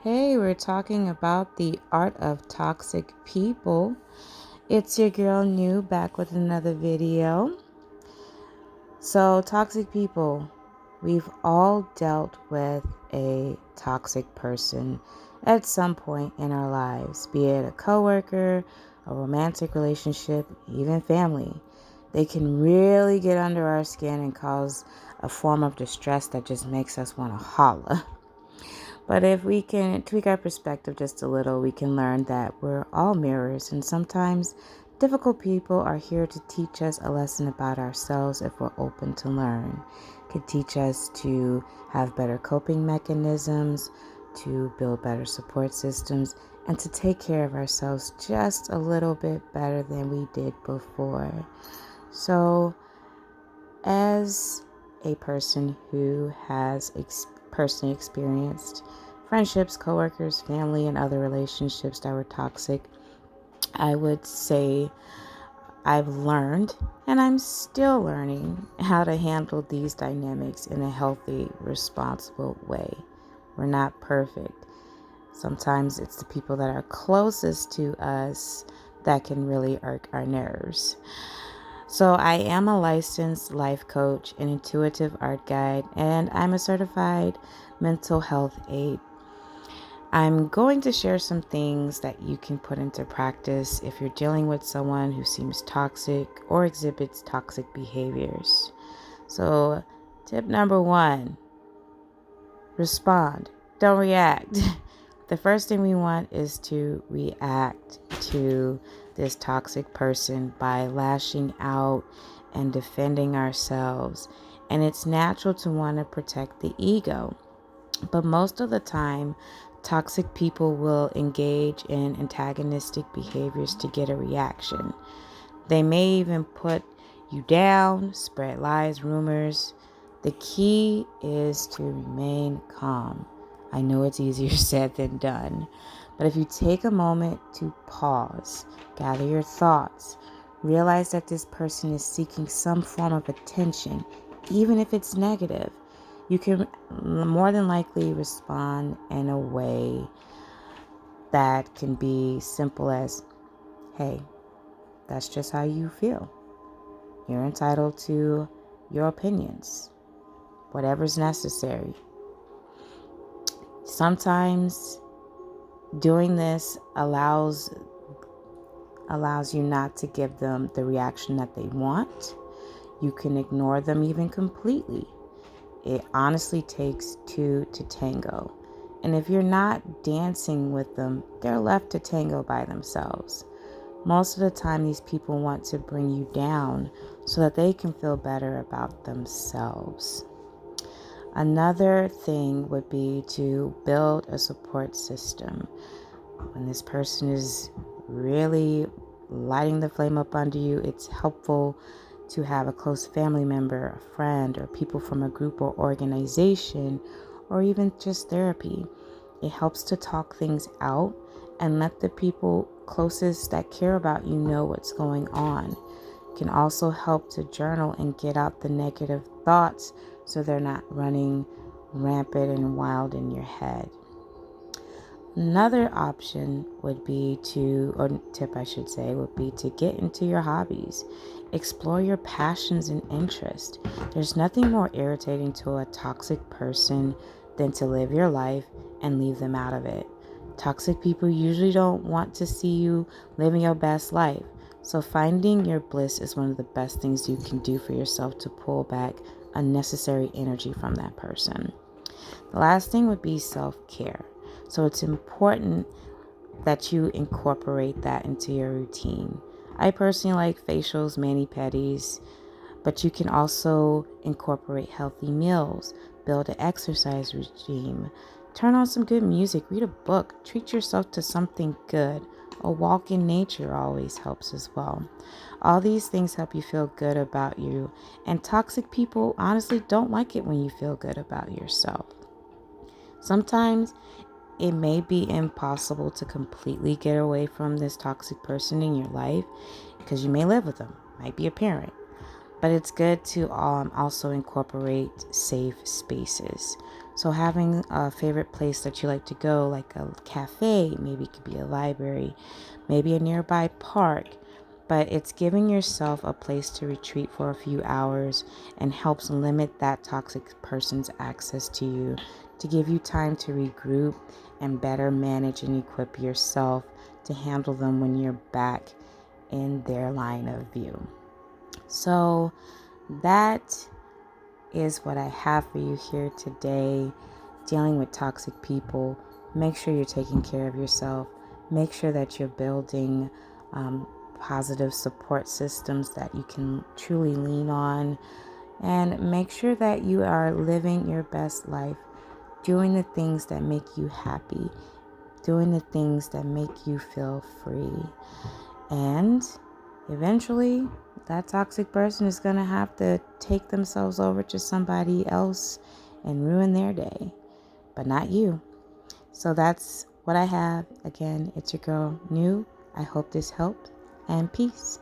Hey, we're talking about the art of toxic people. It's your girl New back with another video. So, toxic people, we've all dealt with a toxic person at some point in our lives, be it a coworker, a romantic relationship, even family. They can really get under our skin and cause a form of distress that just makes us want to holler. But if we can tweak our perspective just a little, we can learn that we're all mirrors, and sometimes difficult people are here to teach us a lesson about ourselves if we're open to learn. Could teach us to have better coping mechanisms, to build better support systems, and to take care of ourselves just a little bit better than we did before. So, as a person who has personally experienced friendships, coworkers, family, and other relationships that were toxic, I would say I've learned and I'm still learning how to handle these dynamics in a healthy, responsible way. We're not perfect. Sometimes it's the people that are closest to us that can really irk our nerves. So I am a licensed life coach, an intuitive art guide, and I'm a certified mental health aide. I'm going to share some things that you can put into practice if you're dealing with someone who seems toxic or exhibits toxic behaviors. So, tip number 1, respond. Don't react. The first thing we want is to react to this toxic person by lashing out and defending ourselves. And it's natural to want to protect the ego. But most of the time, toxic people will engage in antagonistic behaviors to get a reaction. They may even put you down, spread lies, rumors. The key is to remain calm. I know it's easier said than done, but if you take a moment to pause, gather your thoughts, realize that this person is seeking some form of attention, even if it's negative, you can more than likely respond in a way that can be simple as, hey, that's just how you feel. You're entitled to your opinions, whatever's necessary. Sometimes doing this allows you not to give them the reaction that they want. You can ignore them even completely. It honestly takes two to tango. And if you're not dancing with them, they're left to tango by themselves. Most of the time, these people want to bring you down so that they can feel better about themselves. Another thing would be to build a support system. When this person is really lighting the flame up under you, it's helpful to have a close family member, a friend, or people from a group or organization, or even just therapy. It helps to talk things out and let the people closest that care about you know what's going on. It can also help to journal and get out the negative thoughts so they're not running rampant and wild in your head. Another option would be or tip I should say, would be to get into your hobbies. Explore your passions and interests. There's nothing more irritating to a toxic person than to live your life and leave them out of it. Toxic people usually don't want to see you living your best life. So finding your bliss is one of the best things you can do for yourself to pull back unnecessary energy from that person. The last thing would be self-care. So it's important that you incorporate that into your routine. I personally like facials, mani-pedis, but you can also incorporate healthy meals, build an exercise regime, turn on some good music, read a book, treat yourself to something good. A walk in nature always helps as well. All these things help you feel good about you, and toxic people honestly don't like it when you feel good about yourself. Sometimes it may be impossible to completely get away from this toxic person in your life because you may live with them, might be a parent. But it's good to also incorporate safe spaces. So having a favorite place that you like to go, like a cafe, maybe it could be a library, maybe a nearby park, but it's giving yourself a place to retreat for a few hours and helps limit that toxic person's access to you, to give you time to regroup and better manage and equip yourself to handle them when you're back in their line of view. So that is what I have for you here today. Dealing with toxic people, make sure you're taking care of yourself. Make sure that you're building positive support systems that you can truly lean on. And make sure that you are living your best life, doing the things that make you happy, doing the things that make you feel free. And eventually, that toxic person is going to have to take themselves over to somebody else and ruin their day, but not you. So that's what I have. Again, it's your girl, New. I hope this helped, and peace.